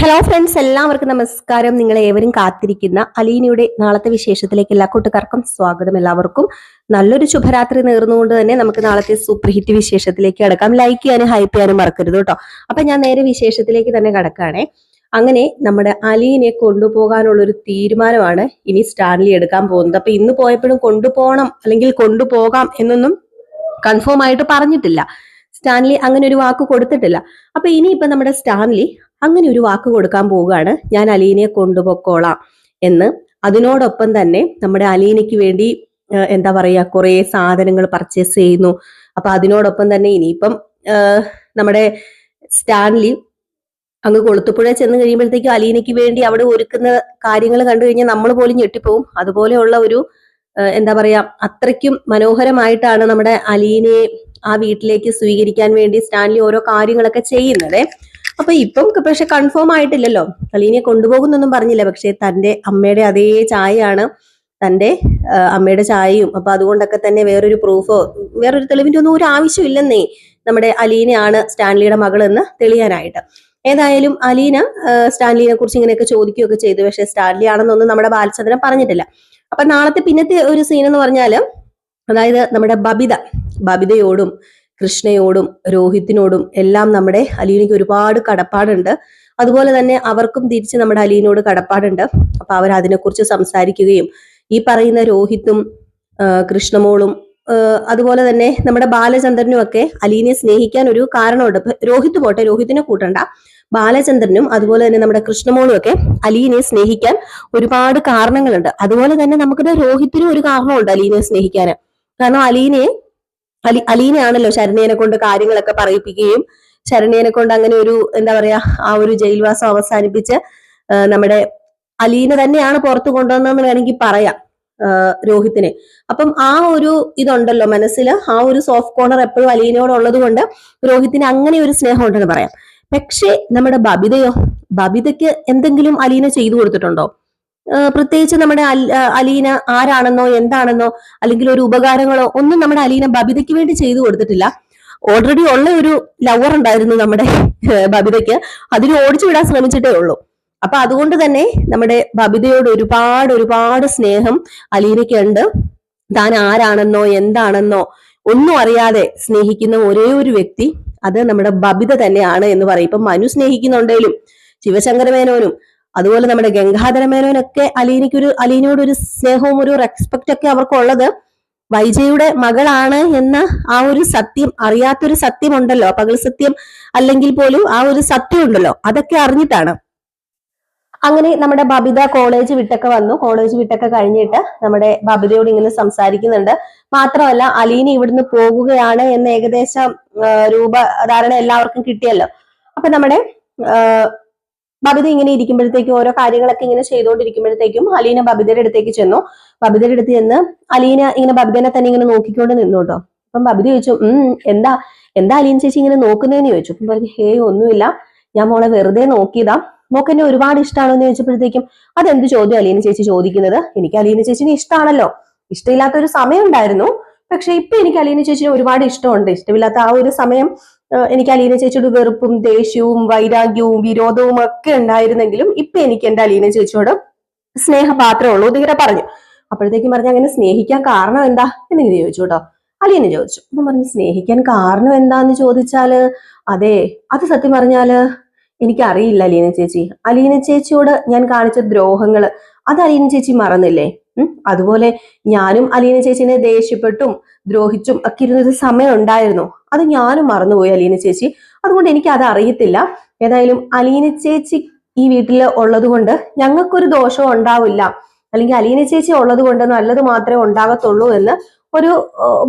Hello friends, എല്ലാവർക്കും നമസ്കാരം. നിങ്ങളെ ഏവരും കാത്തിരിക്കുന്ന അലീനയുടെ നാളത്തെ വിശേഷത്തിലേക്ക് എല്ലാ കൂട്ടുകാർക്കും സ്വാഗതം. എല്ലാവർക്കും നല്ലൊരു ശുഭരാത്രി നേർന്നുകൊണ്ട് തന്നെ നമുക്ക് നാളത്തെ സൂപ്പർ ഹിറ്റ് വിശേഷത്തിലേക്ക് കടക്കാം. ലൈക്ക് ചെയ്യാനും ഹൈപ്പ് ചെയ്യാനും മറക്കരുത് കേട്ടോ. അപ്പൊ ഞാൻ നേരെ വിശേഷത്തിലേക്ക് തന്നെ കടക്കാണേ. അങ്ങനെ നമ്മുടെ അലീനെ കൊണ്ടുപോകാനുള്ള ഒരു തീരുമാനമാണ് ഇനി സ്റ്റാൻലി എടുക്കാൻ പോകുന്നത്. അപ്പൊ ഇന്ന് പോയപ്പോഴും കൊണ്ടുപോകണം അല്ലെങ്കിൽ കൊണ്ടുപോകാം എന്നൊന്നും കൺഫേം ആയിട്ട് പറഞ്ഞിട്ടില്ല. സ്റ്റാൻലി അങ്ങനെ ഒരു വാക്ക് കൊടുത്തിട്ടില്ല. അപ്പൊ ഇനിയിപ്പോ നമ്മുടെ സ്റ്റാൻലി അങ്ങനെ ഒരു വാക്ക് കൊടുക്കാൻ പോവുകയാണ്, ഞാൻ അലീനയെ കൊണ്ടുപോയിക്കോളാം എന്ന്. അതിനോടൊപ്പം തന്നെ നമ്മുടെ അലീനയ്ക്ക് വേണ്ടി എന്താ പറയാ കുറെ സാധനങ്ങൾ പർച്ചേസ് ചെയ്യുന്നു. അപ്പൊ അതിനോടൊപ്പം തന്നെ ഇനിയിപ്പം നമ്മുടെ സ്റ്റാൻലി അങ്ങ് കൊളുത്തുപുഴ ചെന്ന് കഴിയുമ്പോഴത്തേക്കും അലീനയ്ക്ക് വേണ്ടി അവിടെ ഒരുക്കുന്ന കാര്യങ്ങൾ കണ്ടു കഴിഞ്ഞാൽ നമ്മൾ പോലും ഞെട്ടിപ്പോവും. അതുപോലെയുള്ള ഒരു എന്താ പറയാ അത്രയ്ക്കും മനോഹരമായിട്ടാണ് നമ്മുടെ അലീനയെ ആ വീട്ടിലേക്ക് സ്വീകരിക്കാൻ വേണ്ടി സ്റ്റാൻലി ഓരോ കാര്യങ്ങളൊക്കെ ചെയ്യുന്നത്. അപ്പൊ ഇപ്പം പക്ഷെ കൺഫേം ആയിട്ടില്ലല്ലോ, അലീനയെ കൊണ്ടുപോകുന്നൊന്നും പറഞ്ഞില്ല. പക്ഷെ തന്റെ അമ്മയുടെ അതേ ചായയാണ് തന്റെ അമ്മയുടെ ചായയും. അപ്പൊ അതുകൊണ്ടൊക്കെ തന്നെ വേറൊരു പ്രൂഫോ വേറൊരു തെളിവിന്റെ ഒന്നും ഒരു ആവശ്യമില്ലെന്നേ നമ്മുടെ അലീനയാണ് സ്റ്റാൻലിയുടെ മകൾ എന്ന് തെളിയാനായിട്ട്. ഏതായാലും അലീന സ്റ്റാൻലിനെ കുറിച്ച് ഇങ്ങനെയൊക്കെ ചോദിക്കുകയൊക്കെ ചെയ്തു. പക്ഷെ സ്റ്റാൻലി ആണെന്നൊന്നും നമ്മുടെ ബാലചന്ദ്രൻ പറഞ്ഞിട്ടില്ല. അപ്പൊ നാളത്തെ പിന്നത്തെ ഒരു സീൻ എന്ന് പറഞ്ഞാല്, അതായത് നമ്മുടെ ബബിതയോടും കൃഷ്ണയോടും രോഹിത്തിനോടും എല്ലാം നമ്മുടെ അലീനയ്ക്ക് ഒരുപാട് കടപ്പാടുണ്ട്. അതുപോലെ തന്നെ അവർക്കും തിരിച്ച് നമ്മുടെ അലീനോട് കടപ്പാടുണ്ട്. അപ്പൊ അവർ അതിനെക്കുറിച്ച് സംസാരിക്കുകയും ഈ പറയുന്ന രോഹിത്തും കൃഷ്ണമോളും അതുപോലെ തന്നെ നമ്മുടെ ബാലചന്ദ്രനും ഒക്കെ അലീനയെ സ്നേഹിക്കാൻ ഒരു കാരണമുണ്ട്. രോഹിത്ത് പോട്ടെ, രോഹിത്തിനെ കൂട്ടണ്ട, ബാലചന്ദ്രനും അതുപോലെ തന്നെ നമ്മുടെ കൃഷ്ണമോളും ഒക്കെ അലീനയെ സ്നേഹിക്കാൻ ഒരുപാട് കാരണങ്ങളുണ്ട്. അതുപോലെ തന്നെ നമുക്ക് രോഹിത്തിനും ഒരു കാരണമുണ്ട് അലീനയെ സ്നേഹിക്കാൻ. കാരണം അലീനയാണല്ലോ ശരണ്യനെ കൊണ്ട് കാര്യങ്ങളൊക്കെ പറയിപ്പിക്കുകയും ശരണ്യനെ കൊണ്ട് അങ്ങനെ ഒരു എന്താ പറയാ ആ ഒരു ജയിൽവാസം അവസാനിപ്പിച്ച് നമ്മുടെ അലീന തന്നെയാണ് പുറത്തു കൊണ്ടുവന്നതെന്ന് വേണമെങ്കിൽ പറയാം രോഹിത്തിനെ. അപ്പം ആ ഒരു ഇതുണ്ടല്ലോ മനസ്സിൽ, ആ ഒരു സോഫ്റ്റ് കോർണർ എപ്പോഴും അലീനയോടുള്ളത് കൊണ്ട് രോഹിത്തിന് അങ്ങനെ ഒരു സ്നേഹം ഉണ്ടെന്ന് പറയാം. പക്ഷേ നമ്മുടെ ബബിതയ്ക്ക് എന്തെങ്കിലും അലീന ചെയ്തു കൊടുത്തിട്ടുണ്ടോ? പ്രത്യേകിച്ച് നമ്മുടെ അലീന ആരാണെന്നോ എന്താണെന്നോ അല്ലെങ്കിൽ ഒരു ഉപകാരങ്ങളോ ഒന്നും നമ്മുടെ അലീന ബബിതയ്ക്ക് വേണ്ടി ചെയ്തു കൊടുത്തിട്ടില്ല. ഓൾറെഡി ഉള്ള ഒരു ലവർ ഉണ്ടായിരുന്നു നമ്മുടെ ബബിതയ്ക്ക്, അതിന് ഓടിച്ചു വിടാൻ ശ്രമിച്ചിട്ടേ ഉള്ളൂ. അപ്പൊ അതുകൊണ്ട് തന്നെ നമ്മുടെ ബബിതയോട് ഒരുപാട് സ്നേഹം അലീനയ്ക്കുണ്ട്. താൻ ആരാണെന്നോ എന്താണെന്നോ ഒന്നും അറിയാതെ സ്നേഹിക്കുന്ന ഒരേ ഒരു വ്യക്തി അത് നമ്മുടെ ബബിത തന്നെയാണ് എന്ന് പറയും. ഇപ്പൊ മനു സ്നേഹിക്കുന്നുണ്ടെങ്കിലും ശിവശങ്കര മേനോനും അതുപോലെ നമ്മുടെ ഗംഗാധര മേനോനൊക്കെ അലീനയോട് ഒരു സ്നേഹവും ഒരു റെസ്പെക്ട് ഒക്കെ അവർക്കുള്ളത് വൈജയുടെ മകളാണ് എന്ന ആ ഒരു സത്യം, അറിയാത്തൊരു സത്യം ഉണ്ടല്ലോ, പകൽ സത്യം അല്ലെങ്കിൽ പോലും ആ ഒരു സത്യം ഉണ്ടല്ലോ, അതൊക്കെ അറിഞ്ഞിട്ടാണ്. അങ്ങനെ നമ്മുടെ ബബിത കോളേജ് വിട്ടൊക്കെ കഴിഞ്ഞിട്ട് നമ്മുടെ ബബിതയോട് ഇങ്ങനെ സംസാരിക്കുന്നുണ്ട്. മാത്രമല്ല അലീന ഇവിടുന്ന് പോകുകയാണ് എന്ന ഏകദേശം രൂപധാരണ എല്ലാവർക്കും കിട്ടിയല്ലോ. അപ്പൊ നമ്മുടെ ബബിത ഇങ്ങനെ ഇരിക്കുമ്പോഴത്തേക്കും ഓരോ കാര്യങ്ങളൊക്കെ ഇങ്ങനെ ചെയ്തുകൊണ്ടിരിക്കുമ്പോഴത്തേക്കും അലീന ബബിതയുടെ അടുത്തേക്ക് ചെന്നു. ബബിതയുടെ അടുത്ത് ചെന്ന് അലീന ഇങ്ങനെ ബബിതനെ തന്നെ ഇങ്ങനെ നോക്കിക്കൊണ്ട് നിന്നു കേട്ടോ. അപ്പം ബബിത ചോദിച്ചു, എന്താ അലീന ചേച്ചി ഇങ്ങനെ നോക്കുന്നതെന്ന് ചോദിച്ചു. അപ്പം പറഞ്ഞു, ഹേ ഒന്നുമില്ല, ഞാൻ മോളെ വെറുതെ നോക്കിയതാ, മോക്ക് എന്നെ ഒരുപാട് ഇഷ്ടമാണോ എന്ന് ചോദിച്ചപ്പോഴത്തേക്കും അതെന്ത് ചോദ്യം അലീന ചേച്ചി ചോദിക്കുന്നത്, എനിക്ക് അലീന ചേച്ചിനെ ഇഷ്ടമാണല്ലോ, ഇഷ്ടമില്ലാത്ത ഒരു സമയം ഉണ്ടായിരുന്നു, പക്ഷെ ഇപ്പൊ എനിക്ക് അലീന ചേച്ചിനെ ഒരുപാട് ഇഷ്ടമുണ്ട്. ഇഷ്ടമില്ലാത്ത ആ ഒരു സമയം എനിക്ക് അലീന ചേച്ചിയോട് വെറുപ്പും ദേഷ്യവും വൈരാഗ്യവും വിരോധവും ഒക്കെ ഉണ്ടായിരുന്നെങ്കിലും ഇപ്പൊ എനിക്ക് എന്റെ അലീന ചേച്ചിയോട് സ്നേഹപാത്രമുള്ളൂ എന്നിങ്ങനെ പറഞ്ഞു. അപ്പോഴത്തേക്കും പറഞ്ഞു, അങ്ങനെ സ്നേഹിക്കാൻ കാരണം എന്താ എന്നിങ്ങനെ ചോദിച്ചു കേട്ടോ. അലീന ചോദിച്ചു. അപ്പം പറഞ്ഞു, സ്നേഹിക്കാൻ കാരണം എന്താന്ന് ചോദിച്ചാല് അത് സത്യം പറഞ്ഞാല് എനിക്കറിയില്ല അലീന ചേച്ചി. അലീന ചേച്ചിയോട് ഞാൻ കാണിച്ച ദ്രോഹങ്ങള് അത് അലീന ചേച്ചി മറന്നില്ലേ? അതുപോലെ ഞാനും അലീന ചേച്ചിനെ ദേഷ്യപ്പെട്ടും ദ്രോഹിച്ചും ഒക്കെ ഇരുന്നൊരു സമയം ഉണ്ടായിരുന്നു, അത് ഞാനും മറന്നുപോയി അലീന ചേച്ചി. അതുകൊണ്ട് എനിക്ക് അത് അറിയത്തില്ല. ഏതായാലും അലീന ചേച്ചി ഈ വീട്ടിൽ ഉള്ളത് കൊണ്ട് ഞങ്ങൾക്കൊരു ദോഷവും ഉണ്ടാവില്ല, അല്ലെങ്കിൽ അലീന ചേച്ചി ഉള്ളത് കൊണ്ട് നല്ലത് മാത്രമേ ഉണ്ടാകത്തുള്ളൂ എന്ന് ഒരു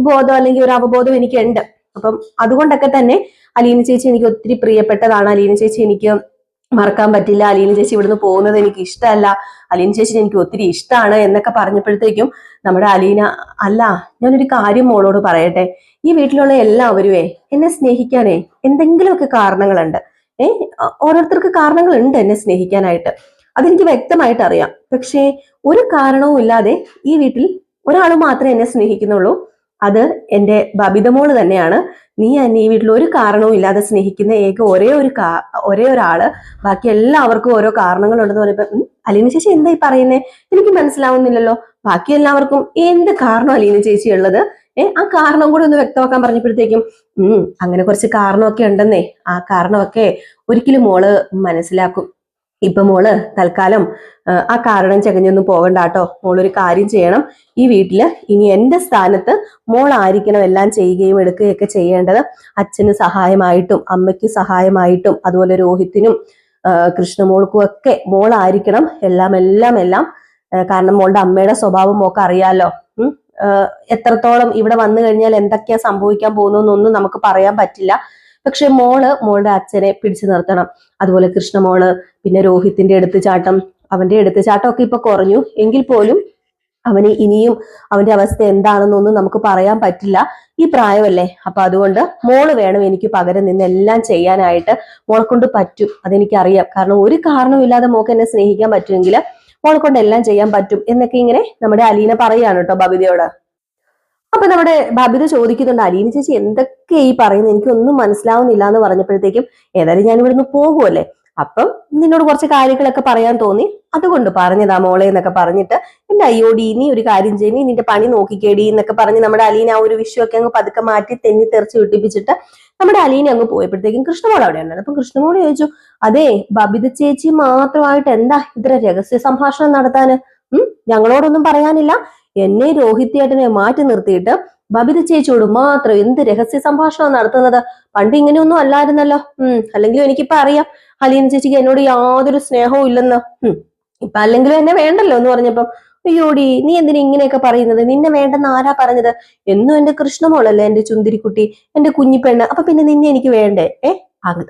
ബോധം അല്ലെങ്കിൽ ഒരു അവബോധം എനിക്കുണ്ട്. അപ്പം അതുകൊണ്ടൊക്കെ തന്നെ അലീന ചേച്ചി എനിക്ക് ഒത്തിരി പ്രിയപ്പെട്ടതാണ്. അലീന ചേച്ചി എനിക്ക് മറക്കാൻ പറ്റില്ല. അലീന ചേച്ചി ഇവിടുന്ന് പോകുന്നത് എനിക്ക് ഇഷ്ടമല്ല, അലീന ചേച്ചി എനിക്ക് ഒത്തിരി ഇഷ്ടമാണ് എന്നൊക്കെ പറഞ്ഞപ്പോഴത്തേക്കും നമ്മുടെ അലീന, അല്ല ഞാനൊരു കാര്യം മോളോട് പറയട്ടെ, ഈ വീട്ടിലുള്ള എല്ലാവരുമേ എന്നെ സ്നേഹിക്കാനേ എന്തെങ്കിലുമൊക്കെ കാരണങ്ങളുണ്ട്. ഓരോരുത്തർക്ക് കാരണങ്ങളുണ്ട് എന്നെ സ്നേഹിക്കാനായിട്ട്, അതെനിക്ക് വ്യക്തമായിട്ട് അറിയാം. പക്ഷേ ഒരു കാരണവും ഇല്ലാതെ ഈ വീട്ടിൽ ഒരാൾ മാത്രമേ എന്നെ സ്നേഹിക്കുന്നുള്ളൂ, അത് എന്റെ ബബിത മോള് തന്നെയാണ്. നീ എന്നെ ഈ വീട്ടിൽ ഒരു കാരണവും ഇല്ലാതെ സ്നേഹിക്കുന്ന ഒരേ ഒരാള്, ബാക്കി എല്ലാവർക്കും ഓരോ കാരണങ്ങളുണ്ടെന്ന് പറയുമ്പോ അലീന ചേച്ചി എന്താ ഈ പറയുന്നേ, എനിക്ക് മനസ്സിലാവുന്നില്ലല്ലോ. ബാക്കി എല്ലാവർക്കും എന്ത് കാരണം അലീന ചേച്ചി ഉള്ളത്? ആ കാരണം കൂടി ഒന്ന് വ്യക്തമാക്കാൻ പറഞ്ഞപ്പോഴത്തേക്കും അങ്ങനെ കുറച്ച് കാരണമൊക്കെ ഉണ്ടെന്നേ. ആ കാരണമൊക്കെ ഒരിക്കലും മോള് മനസ്സിലാക്കും. ഇപ്പൊ മോള് തൽക്കാലം ആ കാരണം ചകഞ്ഞൊന്നും പോകണ്ട കേട്ടോ. മോളൊരു കാര്യം ചെയ്യണം. ഈ വീട്ടില് ഇനി എന്റെ സ്ഥാനത്ത് മോളായിരിക്കണം എല്ലാം ചെയ്യുകയും എടുക്കുകയൊക്കെ ചെയ്യേണ്ടത്. അച്ഛന് സഹായമായിട്ടും അമ്മയ്ക്ക് സഹായമായിട്ടും അതുപോലെ രോഹിത്തിനും കൃഷ്ണമോൾക്കും ഒക്കെ മോളായിരിക്കണം എല്ലാം. കാരണം മോളുടെ അമ്മയുടെ സ്വഭാവം മോൾക്ക് അറിയാലോ. എത്രത്തോളം ഇവിടെ വന്നു കഴിഞ്ഞാൽ എന്തൊക്കെയാ സംഭവിക്കാൻ പോകുന്നൊന്നും നമുക്ക് പറയാൻ പറ്റില്ല. പക്ഷെ മോളുടെ അച്ഛനെ പിടിച്ചു നിർത്തണം. അതുപോലെ കൃഷ്ണമോള്, പിന്നെ രോഹിത്തിന്റെ എടുത്തുചാട്ടം, അവന്റെ എടുത്തുചാട്ടം ഒക്കെ ഇപ്പൊ കുറഞ്ഞു എങ്കിൽ പോലും അവന് ഇനിയും അവന്റെ അവസ്ഥ എന്താണെന്നൊന്നും നമുക്ക് പറയാൻ പറ്റില്ല. ഈ പ്രായമല്ലേ. അപ്പൊ അതുകൊണ്ട് മോള് വേണം എനിക്ക് പകരം നിന്ന് എല്ലാം ചെയ്യാനായിട്ട്. മോളെ കൊണ്ട് പറ്റും, അതെനിക്കറിയാം. കാരണം ഒരു കാരണമില്ലാതെ മോക്ക് എന്നെ സ്നേഹിക്കാൻ പറ്റുമെങ്കിൽ മോളെ കൊണ്ട് എല്ലാം ചെയ്യാൻ പറ്റും എന്നൊക്കെ ഇങ്ങനെ നമ്മുടെ അലീന പറയാണ് കേട്ടോ ബബിതയോട്. അപ്പൊ നമ്മുടെ ബബിത ചോദിക്കുന്നുണ്ട്, അലീന ചേച്ചി എന്തൊക്കെ ഈ പറയുന്നത്, എനിക്കൊന്നും മനസ്സിലാവുന്നില്ല എന്ന് പറഞ്ഞപ്പോഴത്തേക്കും ഏതായാലും ഞാൻ ഇവിടുന്ന് പോകുമല്ലേ, അപ്പം നിന്നോട് കുറച്ച് കാര്യങ്ങളൊക്കെ പറയാൻ തോന്നി, അതുകൊണ്ട് പറഞ്ഞതാ മോളെ എന്നൊക്കെ പറഞ്ഞിട്ട്, എന്റെ അയ്യോടി നീ ഒരു കാര്യം ചെയ്യ്, നീ നിന്റെ പണി നോക്കിക്കേടി എന്നൊക്കെ പറഞ്ഞ് നമ്മുടെ അലീന ആ ഒരു വിഷയമൊക്കെ അങ്ങ് പതുക്കെ മാറ്റി തെന്നി തെറിച്ച് വിട്ടിപ്പിച്ചിട്ട് നമ്മുടെ അലീന അങ്ങ് പോയപ്പോഴത്തേക്കും കൃഷ്ണമോൾ അവിടെ ഉണ്ടായിരുന്നു. അപ്പൊ കൃഷ്ണമോൾ ചോദിച്ചു, അതെ ബബിത ചേച്ചി മാത്രമായിട്ട് എന്താ ഇത്ര രഹസ്യ സംഭാഷണം നടത്താന്? ഞങ്ങളോടൊന്നും പറയാനില്ല? എന്നെ രോഹിത്തിയേട്ടനെ മാറ്റി നിർത്തിയിട്ട് ബബിത ചേച്ചിയോട് മാത്രം എന്ത് രഹസ്യ സംഭാഷണം നടത്തുന്നത്? പണ്ട് ഇങ്ങനെയൊന്നും അല്ലായിരുന്നല്ലോ. അല്ലെങ്കിലും എനിക്കിപ്പോ അറിയാം അലീന ചേച്ചിക്ക് എന്നോട് യാതൊരു സ്നേഹവും ഇല്ലെന്ന്. ഇപ്പൊ അല്ലെങ്കിലും എന്നെ വേണ്ടല്ലോ എന്ന് പറഞ്ഞപ്പം, അയ്യോടി നീ എന്തിനാ ഇങ്ങനെയൊക്കെ പറയുന്നത്? നിന്നെ വേണ്ടെന്ന് ആരാ പറഞ്ഞത്? എന്നും എന്റെ കൃഷ്ണമോളല്ലേ എന്റെ ചുന്തിരിക്കുട്ടി, എന്റെ കുഞ്ഞിപ്പെണ്ണ്. അപ്പൊ പിന്നെ നിന്നെ എനിക്ക് വേണ്ടേ?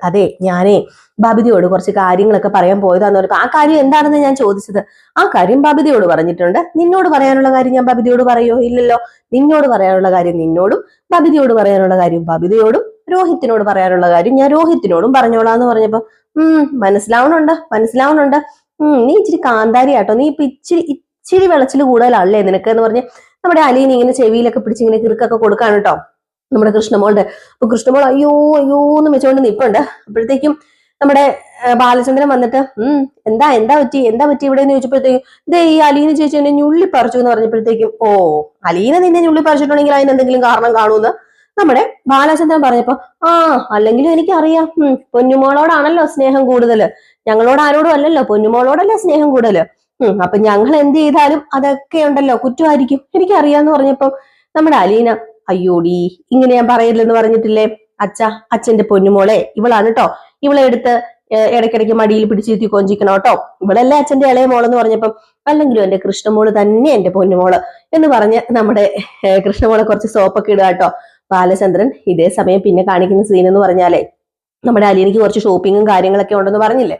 അതെ, ഞാനേ ബബിതയോട് കുറച്ച് കാര്യങ്ങളൊക്കെ പറയാൻ പോയതാന്ന് പറഞ്ഞു. ആ കാര്യം എന്താണെന്ന് ഞാൻ ചോദിച്ചത്. ആ കാര്യം ബബിതയോട് പറഞ്ഞിട്ടുണ്ട്. നിന്നോട് പറയാനുള്ള കാര്യം ഞാൻ ബബിതയോട് പറയോ? ഇല്ലല്ലോ. നിന്നോട് പറയാനുള്ള കാര്യം നിന്നോടും, ബബിതയോട് പറയാനുള്ള കാര്യം ബബിതയോടും, രോഹിത്തിനോട് പറയാനുള്ള കാര്യം ഞാൻ രോഹിത്തിനോടും പറഞ്ഞോളാന്ന് പറഞ്ഞപ്പോ മനസ്സിലാവണുണ്ട്. നീ ഇച്ചിരി കാന്താരിയാട്ടോ, നീ ഇപ്പൊ ഇച്ചിരി വെളച്ചിൽ കൂടുതലല്ലേ നിനക്ക് എന്ന് പറഞ്ഞ് നമ്മുടെ അലീന ഇങ്ങനെ ചെവിയിലൊക്കെ പിടിച്ച് ഇങ്ങനെ കിറുക്കൊക്കെ കൊടുക്കാണ് കേട്ടോ നമ്മുടെ കൃഷ്ണമോളുടെ. അപ്പൊ കൃഷ്ണമോൾ അയ്യോ എന്ന് വെച്ചോണ്ട് നിപ്പുണ്ട്. അപ്പോഴത്തേക്കും നമ്മുടെ ബാലചന്ദ്രൻ വന്നിട്ട് എന്താ പറ്റി ഇവിടെ എന്ന് ചോദിച്ചപ്പോഴത്തേക്കും, ദേ ഈ അലീന ചേച്ചി എന്നെ ഞുള്ളി പറിച്ചു എന്ന് പറഞ്ഞപ്പോഴത്തേക്കും, ഓ അലീന നിന്നെ ഞുള്ളി പറിച്ചിട്ടുണ്ടെങ്കിൽ അതിന് എന്തെങ്കിലും കാരണം കാണൂന്ന് നമ്മുടെ ബാലചന്ദ്രൻ പറഞ്ഞപ്പോ, അല്ലെങ്കിലും എനിക്കറിയാം, പൊന്നുമോളോടാണല്ലോ സ്നേഹം കൂടുതല്, ഞങ്ങളോട് ആരോടും അല്ലല്ലോ, പൊന്നുമോളോടല്ലേ സ്നേഹം കൂടുതല്. അപ്പൊ ഞങ്ങൾ എന്ത് ചെയ്താലും അതൊക്കെ ഉണ്ടല്ലോ കുറ്റമായിരിക്കും, എനിക്കറിയാന്ന് പറഞ്ഞപ്പോ നമ്മുടെ അലീന, അയ്യോടി ഇങ്ങനെ ഞാൻ പറയില്ലെന്ന് പറഞ്ഞിട്ടില്ലേ അച്ഛന്റെ പൊന്നുമോളെ ഇവളാണ് കേട്ടോ, ഇവളെ എടുത്ത് ഇടയ്ക്കിടയ്ക്ക് മടിയിൽ പിടിച്ചിരുത്തി കൊഞ്ചിക്കണം കേട്ടോ, ഇവളല്ലേ അച്ഛന്റെ ഇളയ മോളെന്ന് പറഞ്ഞപ്പം, അല്ലെങ്കിലും എന്റെ കൃഷ്ണമോള് തന്നെ എന്റെ പൊന്നുമോള് എന്ന് പറഞ്ഞ് നമ്മുടെ കൃഷ്ണമോളെ കുറച്ച് സോപ്പൊക്കെ ഇടുക കേട്ടോ ബാലചന്ദ്രൻ. ഇതേ സമയം പിന്നെ കാണിക്കുന്ന സീൻ എന്ന് പറഞ്ഞാലേ, നമ്മുടെ അലീനയ്ക്ക് കുറച്ച് ഷോപ്പിങ്ങും കാര്യങ്ങളൊക്കെ ഉണ്ടെന്ന് പറഞ്ഞില്ലേ.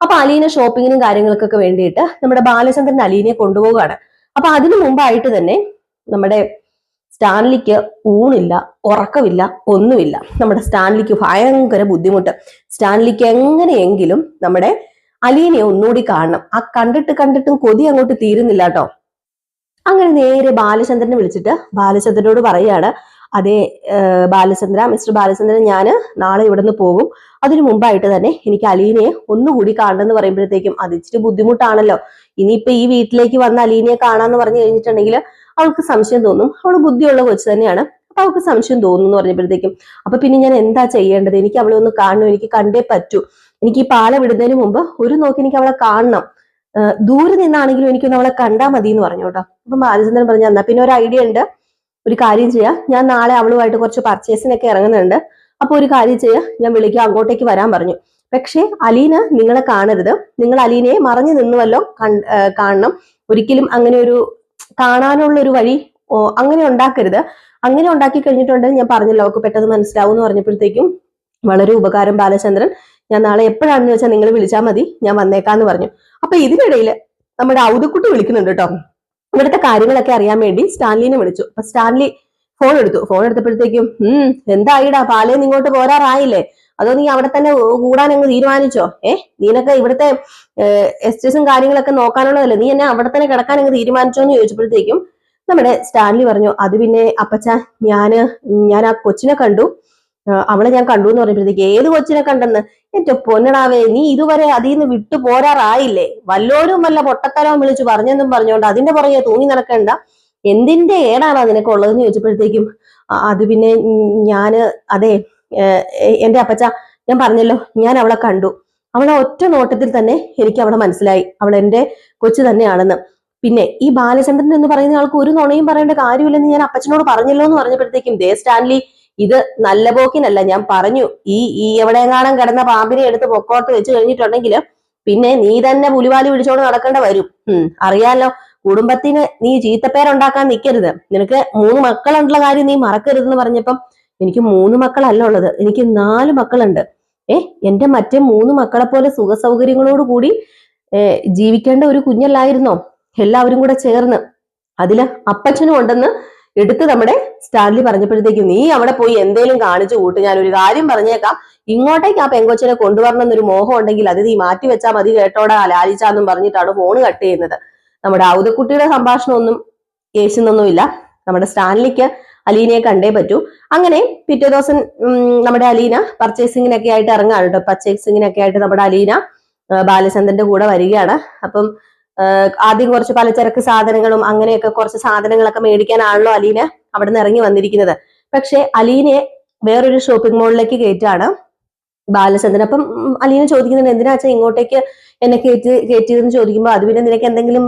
അപ്പൊ അലീന ഷോപ്പിങ്ങിനും കാര്യങ്ങൾക്കൊക്കെ വേണ്ടിയിട്ട് നമ്മുടെ ബാലചന്ദ്രൻ അലീനയെ കൊണ്ടുപോവുകയാണ്. അപ്പൊ അതിനു മുമ്പായിട്ട് തന്നെ നമ്മുടെ സ്റ്റാൻലിക്ക് ഊണില്ല, ഉറക്കമില്ല, ഒന്നുമില്ല. നമ്മുടെ സ്റ്റാൻലിക്ക് ഭയങ്കര ബുദ്ധിമുട്ട്. സ്റ്റാൻലിക്ക് എങ്ങനെയെങ്കിലും നമ്മുടെ അലീനയെ ഒന്നുകൂടി കാണണം. ആ കണ്ടിട്ടും കൊതി അങ്ങോട്ട് തീരുന്നില്ല കേട്ടോ. അങ്ങനെ നേരെ ബാലചന്ദ്രനെ വിളിച്ചിട്ട് ബാലചന്ദ്രനോട് പറയാണ്, അതെ മിസ്റ്റർ ബാലചന്ദ്രൻ, ഞാൻ നാളെ ഇവിടുന്ന് പോകും. അതിനു മുമ്പായിട്ട് തന്നെ എനിക്ക് അലീനയെ ഒന്നുകൂടി കാണണമെന്ന് പറയുമ്പോഴത്തേക്കും അത് ഇച്ചിരി ബുദ്ധിമുട്ടാണല്ലോ. ഇനിയിപ്പൊ ഈ വീട്ടിലേക്ക് വന്ന അലീനയെ കാണാന്ന് പറഞ്ഞു കഴിഞ്ഞിട്ടുണ്ടെങ്കിൽ അവൾക്ക് സംശയം തോന്നും. അവള് ബുദ്ധിയുള്ള കൊച്ചു തന്നെയാണ്. അപ്പൊ അവൾക്ക് സംശയം തോന്നുന്നു എന്ന് പറഞ്ഞപ്പോഴത്തേക്കും, അപ്പൊ പിന്നെ ഞാൻ എന്താ ചെയ്യേണ്ടത്? എനിക്ക് അവളെ ഒന്ന് കാണണം, എനിക്ക് കണ്ടേ പറ്റൂ. എനിക്ക് ഈ പാല വിടുന്നതിന് മുമ്പ് ഒരു നോക്കി എനിക്ക് അവളെ കാണണം. ദൂരെ നിന്നാണെങ്കിലും എനിക്കൊന്ന് അവളെ കണ്ടാൽ മതി എന്ന് പറഞ്ഞു കേട്ടോ. അപ്പൊ ബാലചന്ദ്രൻ പറഞ്ഞു, എന്നാ പിന്നെ ഒരു ഐഡിയ ഉണ്ട്, ഒരു കാര്യം ചെയ്യാം, ഞാൻ നാളെ അവളുമായിട്ട് കുറച്ച് പർച്ചേസിനൊക്കെ ഇറങ്ങുന്നുണ്ട്. അപ്പൊ ഒരു കാര്യം ചെയ്യാം, ഞാൻ വിളിക്കാം, അങ്ങോട്ടേക്ക് വരാൻ പറഞ്ഞു. പക്ഷേ അലീന നിങ്ങളെ കാണരുത്, നിങ്ങൾ അലീനയെ മറഞ്ഞു നിന്നുവല്ലോ കാണണം. ഒരിക്കലും അങ്ങനെ ഒരു കാണാനുള്ള ഒരു വഴി അങ്ങനെ ഉണ്ടാക്കരുത്. അങ്ങനെ ഉണ്ടാക്കി കഴിഞ്ഞിട്ടുണ്ടെങ്കിൽ ഞാൻ പറഞ്ഞല്ലോ അവർക്ക് പെട്ടെന്ന് മനസ്സിലാവും എന്ന് പറഞ്ഞപ്പോഴത്തേക്കും, വളരെ ഉപകാരം ബാലചന്ദ്രൻ, ഞാൻ നാളെ എപ്പോഴാണെന്ന് വെച്ചാൽ നിങ്ങൾ വിളിച്ചാൽ മതി, ഞാൻ വന്നേക്കാന്ന് പറഞ്ഞു. അപ്പൊ ഇതിനിടയിൽ നമ്മുടെ ഔദക്കുട്ടി വിളിക്കുന്നുണ്ട് കേട്ടോ. ഇവിടുത്തെ കാര്യങ്ങളൊക്കെ അറിയാൻ വേണ്ടി സ്റ്റാൻലിനെ വിളിച്ചു. അപ്പൊ സ്റ്റാൻലി ഫോൺ എടുത്തപ്പോഴത്തേക്കും, എന്തായിടാ പാലേന്ന് ഇങ്ങോട്ട് പോരാറായില്ലേ? അതോ നീ അവിടെ തന്നെ കൂടാൻ അങ്ങ് തീരുമാനിച്ചോ? നീനൊക്കെ ഇവിടുത്തെ എസ്റ്റേസും കാര്യങ്ങളൊക്കെ നോക്കാനുള്ളതല്ലേ, നീ എന്നെ അവിടെ തന്നെ കിടക്കാൻ അങ്ങ് തീരുമാനിച്ചോ എന്ന് ചോദിച്ചപ്പോഴത്തേക്കും നമ്മുടെ സ്റ്റാൻലി പറഞ്ഞു, അത് പിന്നെ അപ്പച്ച ഞാൻ ആ കൊച്ചിനെ കണ്ടു, അവളെ ഞാൻ കണ്ടു എന്ന് പറയുമ്പോഴത്തേക്ക് ഏത് കൊച്ചിനെ കണ്ടെന്ന്? എന്റെ പൊന്നടാവേ, നീ ഇതുവരെ അതിൽ നിന്ന് വിട്ടു പോരാറായില്ലേ? വല്ലോരും വല്ല പൊട്ടത്തരവും വിളിച്ചു പറഞ്ഞെന്നും പറഞ്ഞോണ്ട് അതിന്റെ പുറകെ തൂങ്ങി നടക്കണ്ട. എന്തിന്റെ ഏടാണോ നിനക്കുള്ളതെന്ന് ചോദിച്ചപ്പോഴത്തേക്കും അത് പിന്നെ അതെ എന്റെ അപ്പച്ച, ഞാൻ പറഞ്ഞല്ലോ, ഞാൻ അവളെ കണ്ടു. അവളെ ഒറ്റ നോട്ടത്തിൽ തന്നെ എനിക്ക് അവളെ മനസ്സിലായി, അവൾ എന്റെ കൊച്ചു തന്നെയാണെന്ന്. പിന്നെ ഈ ബാലചന്ദ്രൻ എന്ന് പറയുന്ന ആൾക്ക് ഒരു നുണയും പറയേണ്ട കാര്യമില്ലെന്ന് ഞാൻ അപ്പച്ചനോട് പറഞ്ഞല്ലോ എന്ന് പറഞ്ഞപ്പോഴത്തേക്കും, ദേ സ്റ്റാൻലി, ഇത് നല്ല പോക്കിനല്ല, ഞാൻ പറഞ്ഞു, ഈ എവിടെയെങ്ങാനും കിടന്ന പാമ്പിനെ എടുത്ത് പൊക്കോട്ട് വെച്ച് കഴിഞ്ഞിട്ടുണ്ടെങ്കിൽ പിന്നെ നീ തന്നെ പുലിവാലി പിടിച്ചോണ്ട് നടക്കേണ്ട വരും. അറിയാലോ, കുടുംബത്തിന് നീ ചീത്തപ്പേരുണ്ടാക്കാൻ നിൽക്കരുത്. നിനക്ക് 3 മക്കളുള്ള കാര്യം നീ മറക്കരുതെന്ന് പറഞ്ഞപ്പം, എനിക്ക് 3 മക്കളല്ല ഉള്ളത്, എനിക്ക് 4 മക്കളുണ്ട്. എന്റെ മറ്റേ 3 മക്കളെ പോലെ സുഖ സൗകര്യങ്ങളോട് കൂടി ജീവിക്കേണ്ട ഒരു കുഞ്ഞല്ലായിരുന്നോ എല്ലാവരും കൂടെ ചേർന്ന്? അതില് അപ്പച്ചനും ഉണ്ടെന്ന് എടുത്ത് നമ്മുടെ സ്റ്റാൻലി പറഞ്ഞപ്പോഴത്തേക്കും, നീ അവിടെ പോയി എന്തേലും കാണിച്ചു കൂട്ട്. ഞാൻ ഒരു കാര്യം പറഞ്ഞേക്കാം, ഇങ്ങോട്ടേക്ക് ആ പെങ്കൊച്ചിനെ കൊണ്ടുവരണം എന്നൊരു മോഹം ഉണ്ടെങ്കിൽ അത് നീ മാറ്റി വെച്ചാൽ മതി കേട്ടോടാ ലാലിച്ചാന്നും പറഞ്ഞിട്ടാണ് ഫോൺ കട്ട് ചെയ്യുന്നത്. നമ്മുടെ ഔദക്കുട്ടിയുടെ സംഭാഷണമൊന്നും യേശുന്നൊന്നുമില്ല. നമ്മുടെ സ്റ്റാൻലിക്ക് അലീനയെ കണ്ടേ പറ്റൂ. അങ്ങനെ പിറ്റേ ദിവസം നമ്മുടെ അലീന പർച്ചേസിങ്ങിനൊക്കെ ആയിട്ട് ഇറങ്ങാണ് കേട്ടോ. പർച്ചേസിങ്ങിനൊക്കെ ആയിട്ട് നമ്മുടെ അലീന ബാലചന്ദ്രന്റെ കൂടെ വരികയാണ്. അപ്പം ആദ്യം കുറച്ച് പലചരക്ക് സാധനങ്ങളും അങ്ങനെയൊക്കെ കുറച്ച് സാധനങ്ങളൊക്കെ മേടിക്കാനാണല്ലോ അലീന അവിടെ നിന്ന് ഇറങ്ങി വന്നിരിക്കുന്നത്. പക്ഷെ അലീനയെ വേറൊരു ഷോപ്പിംഗ് മോളിലേക്ക് കയറ്റാണ് ബാലചന്ദ്രൻ. അപ്പം അലീന ചോദിക്കുന്നുണ്ട്, എന്തിനാ അച്ഛാ ഇങ്ങോട്ടേക്ക് എന്നെ കയറ്റിയതെന്ന് ചോദിക്കുമ്പോൾ, അത് പിന്നെ നിനക്ക് എന്തെങ്കിലും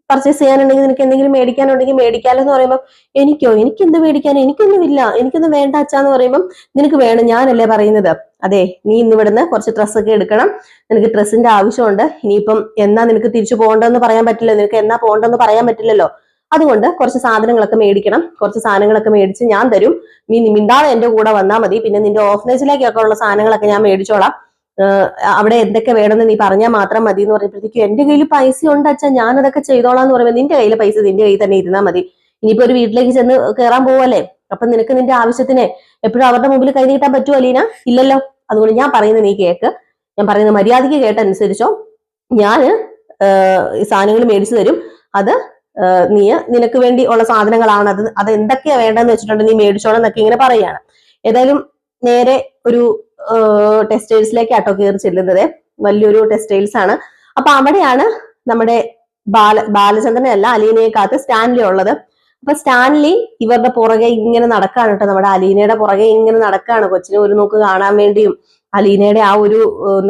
പർച്ചേസ് ചെയ്യാനുണ്ടെങ്കിൽ, നിനക്ക് എന്തെങ്കിലും മേടിക്കാനുണ്ടെങ്കിൽ മേടിക്കാലോ എന്ന് പറയുമ്പോൾ, എനിക്കെന്ത് മേടിക്കാനോ, എനിക്കൊന്നും വേണ്ട അച്ഛാന്ന് പറയുമ്പോൾ, നിനക്ക് വേണം, ഞാനല്ലേ പറയുന്നത്. അതെ, നീ ഇന്ന് ഇവിടുന്ന് കുറച്ച് ഡ്രസ്സൊക്കെ എടുക്കണം, നിനക്ക് ഡ്രസ്സിന്റെ ആവശ്യമുണ്ട്. ഇനിയിപ്പം എന്നാ നിനക്ക് തിരിച്ചു പോകണ്ടെന്ന് പറയാൻ പറ്റില്ല, നിനക്ക് എന്നാ പോകണ്ടെന്ന് പറയാൻ പറ്റില്ലല്ലോ. അതുകൊണ്ട് കുറച്ച് സാധനങ്ങളൊക്കെ മേടിക്കണം, കുറച്ച് സാധനങ്ങളൊക്കെ മേടിച്ച് ഞാൻ തരും, നീ മിണ്ടാതെ എന്റെ കൂടെ വന്നാൽ മതി. പിന്നെ നിന്റെ ഓഫനേജിലേക്കൊക്കെ ഉള്ള സാധനങ്ങളൊക്കെ ഞാൻ മേടിച്ചോളാം, അവിടെ എന്തൊക്കെ വേണമെന്ന് നീ പറഞ്ഞാൽ മാത്രം മതി എന്ന് പറയുമ്പോഴത്തേക്കും, എന്റെ കയ്യിൽ പൈസ ഉണ്ട് അച്ഛാ, ഞാൻ അതൊക്കെ ചെയ്തോളാം എന്ന് പറയുമ്പോൾ, നിന്റെ കയ്യിലെ പൈസ നിന്റെ കയ്യിൽ തന്നെ ഇരുന്നാൽ മതി. ഇനിയിപ്പോ ഒരു വീട്ടിലേക്ക് ചെന്ന് കയറാൻ പോവല്ലേ, അപ്പൊ നിനക്ക് നിന്റെ ആവശ്യത്തിന് എപ്പോഴും അവരുടെ മുമ്പിൽ കൈ നീട്ടാൻ പറ്റുമോ അലീന? ഇല്ലല്ലോ. അതുകൊണ്ട് ഞാൻ പറയുന്നത് നീ കേക്ക്, ഞാൻ പറയുന്നത് മര്യാദയ്ക്ക് കേട്ടനുസരിച്ചോ. ഞാന് സാധനങ്ങൾ മേടിച്ചു തരും, അത് നിനക്ക് വേണ്ടി ഉള്ള സാധനങ്ങളാണ്, അത് എന്തൊക്കെയാ വേണ്ടതെന്ന് വെച്ചിട്ടുണ്ടെങ്കിൽ നീ മേടിച്ചോണം എന്നൊക്കെ ഇങ്ങനെ പറയാണ്. ഏതായാലും നേരെ ഒരു ടെക്സ്റ്റൈൽസിലേക്ക് ആട്ടോ കയറി ചെല്ലുന്നത്. വലിയൊരു ടെക്സ്റ്റൈൽസ് ആണ്. അപ്പൊ അവിടെയാണ് നമ്മുടെ ബാലചന്ദ്രനല്ല അലീനയെ കാത്ത് സ്റ്റാൻലി ഉള്ളത്. അപ്പൊ സ്റ്റാൻലി ഇവരുടെ പുറകെ ഇങ്ങനെ നടക്കാണ് കേട്ടോ, നമ്മുടെ അലീനയുടെ പുറകെ ഇങ്ങനെ നടക്കാണ്, കൊച്ചിനെ ഒരു നോക്ക് കാണാൻ വേണ്ടിയും. അലീനയുടെ ആ ഒരു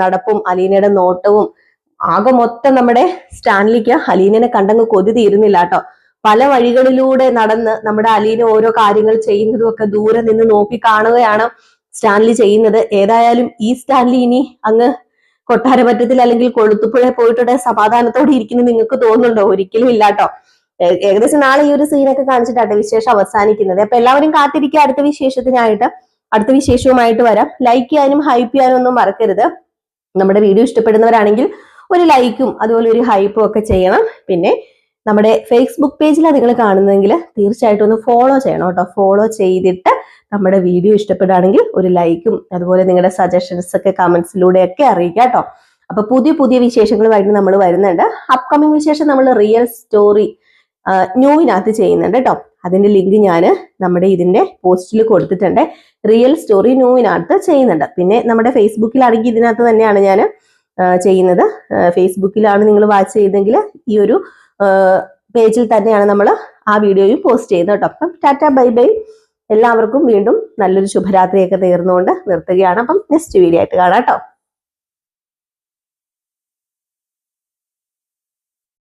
നടപ്പും അലീനയുടെ നോട്ടവും ആകെ മൊത്തം നമ്മുടെ സ്റ്റാൻലിക്ക് അലീനനെ കണ്ടങ്ങ് കൊതി തീരുന്നില്ല കേട്ടോ. പല വഴികളിലൂടെ നടന്ന് നമ്മുടെ അലീന ഓരോ കാര്യങ്ങൾ ചെയ്യുന്നതും ഒക്കെ ദൂരെ നിന്ന് നോക്കി കാണുകയാണ് സ്റ്റാൻലി ചെയ്യുന്നത്. ഏതായാലും ഈ സ്റ്റാൻലി ഇനി അങ്ങ് കൊട്ടാരമറ്റത്തിൽ അല്ലെങ്കിൽ കൊളുത്തുപുഴ പോയിട്ടോടെ സമാധാനത്തോടെ ഇരിക്കുന്നത് നിങ്ങൾക്ക് തോന്നുന്നുണ്ടോ? ഒരിക്കലും ഇല്ലാട്ടോ. ഏകദേശം നാളെ ഈ ഒരു സീനൊക്കെ കാണിച്ചിട്ടാട്ടെ വിശേഷം അവസാനിക്കുന്നത്. അപ്പൊ എല്ലാവരും കാത്തിരിക്കുക അടുത്ത വിശേഷത്തിനായിട്ട്. അടുത്ത വിശേഷവുമായിട്ട് വരാം. ലൈക്ക് ചെയ്യാനും ഹൈപ്പ് ചെയ്യാനും ഒന്നും മറക്കരുത്. നമ്മുടെ വീഡിയോ ഇഷ്ടപ്പെടുന്നവരാണെങ്കിൽ ഒരു ലൈക്കും അതുപോലെ ഒരു ഹൈപ്പും ഒക്കെ ചെയ്യണം. പിന്നെ നമ്മുടെ ഫേസ്ബുക്ക് പേജിലാണ് നിങ്ങൾ കാണുന്നതെങ്കിൽ തീർച്ചയായിട്ടും ഒന്ന് ഫോളോ ചെയ്യണം കേട്ടോ. ഫോളോ ചെയ്തിട്ട് നമ്മുടെ വീഡിയോ ഇഷ്ടപ്പെടുകയാണെങ്കിൽ ഒരു ലൈക്കും അതുപോലെ നിങ്ങളുടെ സജഷൻസ് ഒക്കെ കമന്റ്സിലൂടെയൊക്കെ അറിയിക്കുക കേട്ടോ. അപ്പൊ പുതിയ പുതിയ വിശേഷങ്ങളുമായിട്ട് നമ്മൾ വരുന്നുണ്ട്. അപ്കമിങ് വിശേഷം നമ്മൾ റിയൽ സ്റ്റോറി ന്യൂവിനകത്ത് ചെയ്യുന്നുണ്ട് കേട്ടോ. അതിന്റെ ലിങ്ക് ഞാൻ നമ്മുടെ ഇതിന്റെ പോസ്റ്റിൽ കൊടുത്തിട്ടുണ്ട്. റിയൽ സ്റ്റോറി ന്യൂവിനകത്ത് ചെയ്യുന്നുണ്ട്. പിന്നെ നമ്മുടെ ഫേസ്ബുക്കിലാണെങ്കിൽ ഇതിനകത്ത് തന്നെയാണ് ഞാൻ ചെയ്യുന്നത്. ഫേസ്ബുക്കിലാണ് നിങ്ങൾ വാച്ച് ചെയ്തെങ്കിൽ ഈ ഒരു പേജിൽ തന്നെയാണ് നമ്മൾ ആ വീഡിയോയും പോസ്റ്റ് ചെയ്യുന്നത് കേട്ടോ. അപ്പം ടാറ്റ ബൈ ബൈ. എല്ലാവർക്കും വീണ്ടും നല്ലൊരു ശുഭരാത്രിയൊക്കെ നേർന്നുകൊണ്ട് നിർത്തുകയാണ്. അപ്പം നെക്സ്റ്റ് വീഡിയോ ആയിട്ട് കാണാം കേട്ടോ.